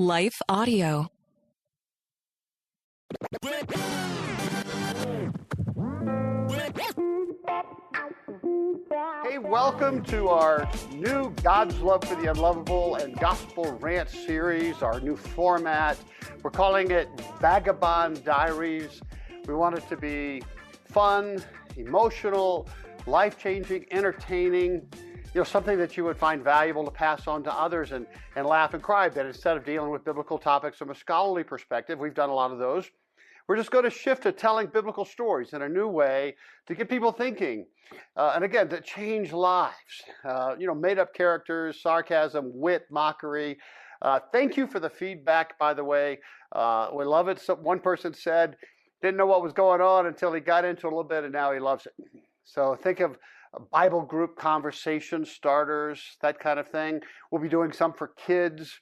Life Audio. Hey, welcome to our new God's Love for the Unlovable and Gospel Rant series, our new format. We're calling it Vagabond Diaries. We want it to be fun, emotional, life-changing, entertaining, something that you would find valuable to pass on to others and laugh and cry. But instead of dealing with biblical topics from a scholarly perspective, we've done a lot of those. We're just going to shift to telling biblical stories in a new way to get people thinking. And again, to change lives. Made up characters, sarcasm, wit, mockery. Thank you for the feedback, by the way. We love it. So one person said, didn't know what was going on until he got into it a little bit, and now he loves it. So think of Bible group conversation starters, that kind of thing. We'll be doing some for kids.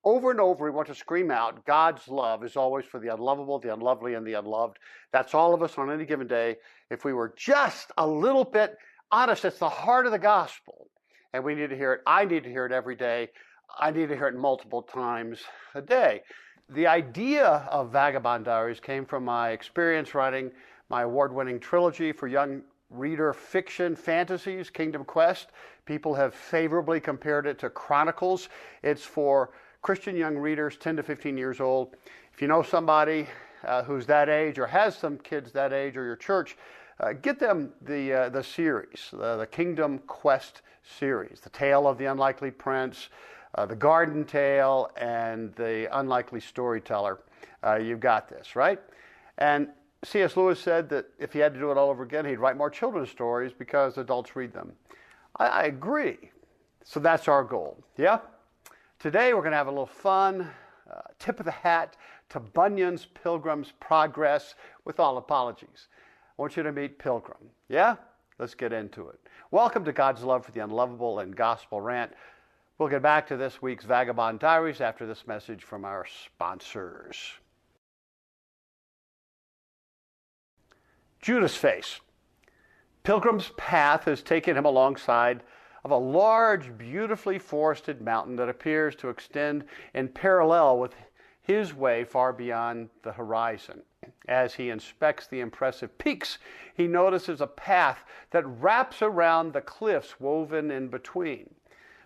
Over and over, we want to scream out, God's love is always for the unlovable, the unlovely, and the unloved. That's all of us on any given day. If we were just a little bit honest, it's the heart of the gospel. And we need to hear it. I need to hear it every day. I need to hear it multiple times a day. The idea of Vagabond Diaries came from my experience writing my award-winning trilogy for young reader fiction fantasies, Kingdom Quest. People have favorably compared it to Chronicles. It's for Christian young readers, 10 to 15 years old. If you know somebody who's that age or has some kids that age or your church, get them the series, the Kingdom Quest series, The Tale of the Unlikely Prince, The Garden Tale, and The Unlikely Storyteller. You've got this, right? And C.S. Lewis said that if he had to do it all over again, he'd write more children's stories because adults read them. I agree. So that's our goal. Yeah? Today we're going to have a little fun, tip of the hat to Bunyan's Pilgrim's Progress with all apologies. I want you to meet Pilgrim. Yeah? Let's get into it. Welcome to God's Love for the Unlovable and Gospel Rant. We'll get back to this week's Vagabond Diaries after this message from our sponsors. Judas Face. Pilgrim's path has taken him alongside of a large, beautifully forested mountain that appears to extend in parallel with his way far beyond the horizon. As he inspects the impressive peaks, he notices a path that wraps around the cliffs woven in between.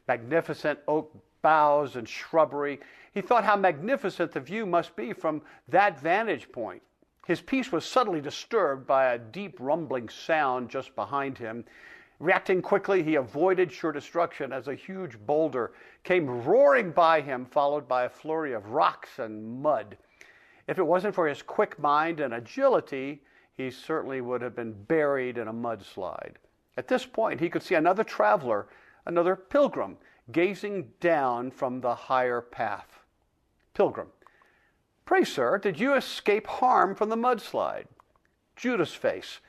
Magnificent oak boughs and shrubbery. He thought how magnificent the view must be from that vantage point. His peace was suddenly disturbed by a deep rumbling sound just behind him. Reacting quickly, he avoided sure destruction as a huge boulder came roaring by him, followed by a flurry of rocks and mud. If it wasn't for his quick mind and agility, he certainly would have been buried in a mudslide. At this point, he could see another traveler, another pilgrim, gazing down from the higher path. Pilgrim. Pray, sir, did you escape harm from the mudslide? Judas Face.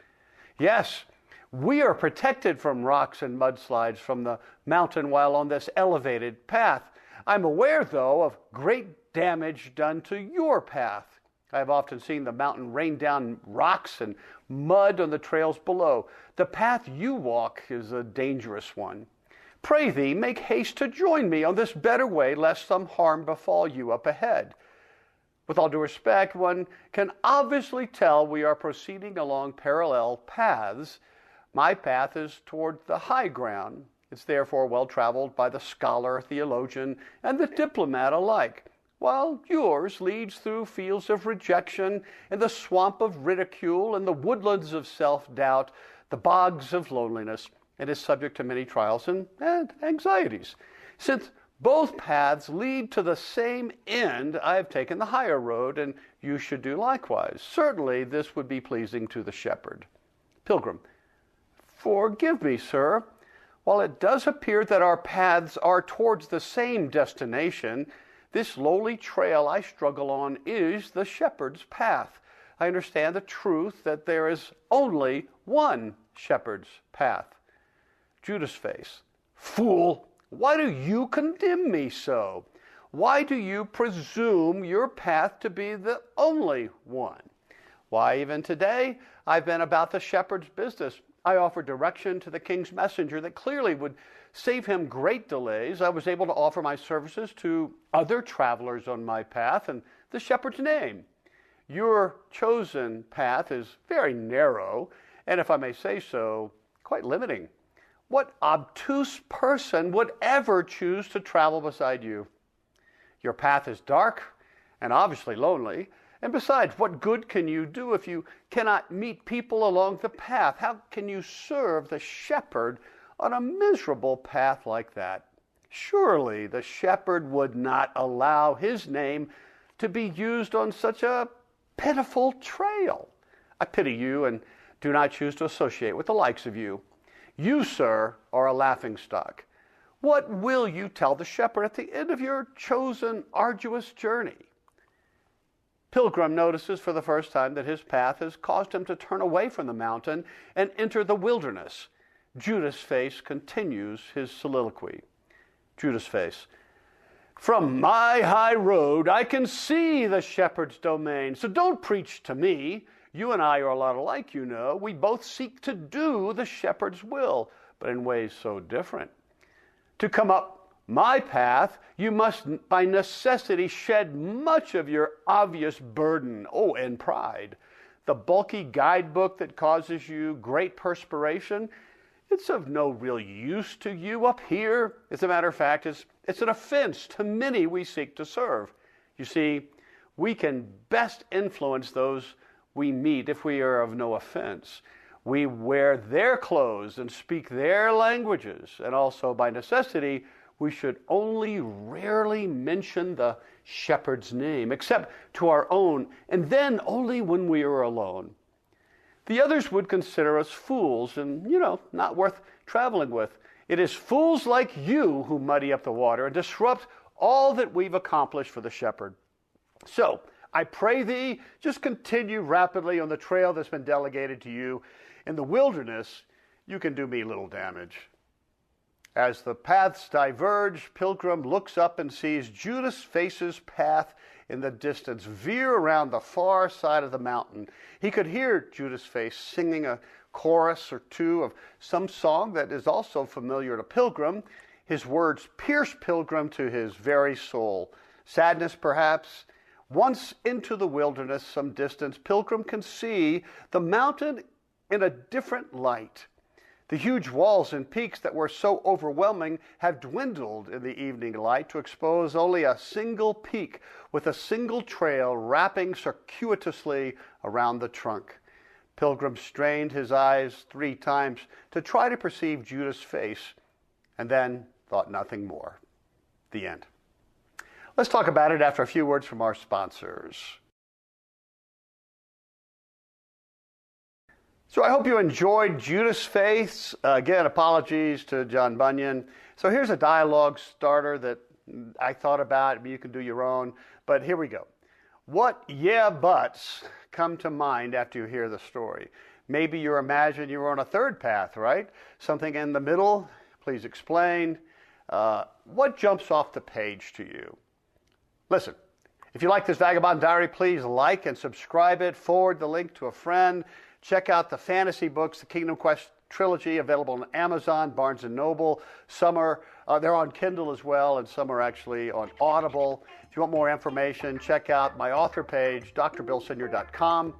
Yes, we are protected from rocks and mudslides from the mountain while on this elevated path. I'm aware, though, of great damage done to your path. I have often seen the mountain rain down rocks and mud on the trails below. The path you walk is a dangerous one. Pray thee, make haste to join me on this better way, lest some harm befall you up ahead. With all due respect, one can obviously tell we are proceeding along parallel paths. My path is toward the high ground. It's therefore well traveled by the scholar, theologian, and the diplomat alike, while yours leads through fields of rejection, in the swamp of ridicule, in the woodlands of self-doubt, the bogs of loneliness, and is subject to many trials and anxieties. Since both paths lead to the same end, I have taken the higher road, and you should do likewise. Certainly this would be pleasing to the shepherd. Pilgrim. Forgive me, sir. While it does appear that our paths are towards the same destination, this lowly trail I struggle on is the shepherd's path. I understand the truth that there is only one shepherd's path. Judas Face. Fool! Why do you condemn me so? Why do you presume your path to be the only one? Why, even today, I've been about the shepherd's business. I offer direction to the king's messenger that clearly would save him great delays, I was able to offer my services to other travelers on my path in the shepherd's name. Your chosen path is very narrow, and if I may say so, quite limiting. What obtuse person would ever choose to travel beside you? Your path is dark and obviously lonely. And besides, what good can you do if you cannot meet people along the path? How can you serve the shepherd on a miserable path like that? Surely the shepherd would not allow his name to be used on such a pitiful trail. I pity you and do not choose to associate with the likes of you. You, sir, are a laughingstock. What will you tell the shepherd at the end of your chosen arduous journey? Pilgrim notices for the first time that his path has caused him to turn away from the mountain and enter the wilderness. Judas Face continues his soliloquy. Judas Face. From my high road, I can see the shepherd's domain, so don't preach to me. You and I are a lot alike, you know. We both seek to do the shepherd's will, but in ways so different. To come up my path, you must by necessity shed much of your obvious burden, and pride. The bulky guidebook that causes you great perspiration, it's of no real use to you up here. As a matter of fact, it's an offense to many we seek to serve. You see, we can best influence those we meet if we are of no offense. We wear their clothes and speak their languages, and also by necessity, we should only rarely mention the shepherd's name, except to our own, and then only when we are alone. The others would consider us fools and, not worth traveling with. It is fools like you who muddy up the water and disrupt all that we've accomplished for the shepherd. So, I pray thee, just continue rapidly on the trail that's been delegated to you. In the wilderness, you can do me little damage. As the paths diverge, Pilgrim looks up and sees Judas Face's path in the distance veer around the far side of the mountain. He could hear Judas Face singing a chorus or two of some song that is also familiar to Pilgrim. His words pierce Pilgrim to his very soul. Sadness, perhaps. Once into the wilderness some distance, Pilgrim can see the mountain in a different light. The huge walls and peaks that were so overwhelming have dwindled in the evening light to expose only a single peak with a single trail wrapping circuitously around the trunk. Pilgrim strained his eyes 3 times to try to perceive Judas' face, and then thought nothing more. The end. Let's talk about it after a few words from our sponsors. So I hope you enjoyed Judas Face. Again, apologies to John Bunyan. So here's a dialogue starter that I thought about. You can do your own, but here we go. What yeah buts come to mind after you hear the story? Maybe you imagine you're on a third path, right? Something in the middle. Please explain. What jumps off the page to you? Listen, if you like this Vagabond Diary, please like and subscribe it. Forward the link to a friend. Check out the fantasy books, the Kingdom Quest trilogy, available on Amazon, Barnes & Noble. Some are, they're on Kindle as well, and some are actually on Audible. If you want more information, check out my author page, drbillsenior.com.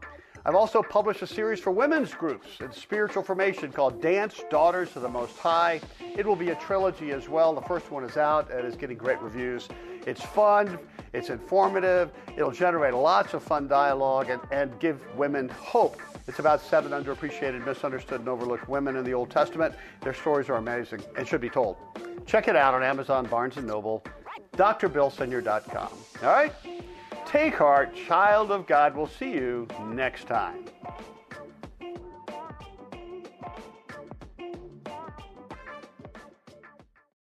I've also published a series for women's groups and spiritual formation called Dance Daughters of the Most High. It will be a trilogy as well. The first one is out and is getting great reviews. It's fun, it's informative, it'll generate lots of fun dialogue and give women hope. It's about 7 underappreciated, misunderstood, and overlooked women in the Old Testament. Their stories are amazing and should be told. Check it out on Amazon, Barnes & Noble, drbillsenior.com. All right? Take heart, child of God. We'll see you next time.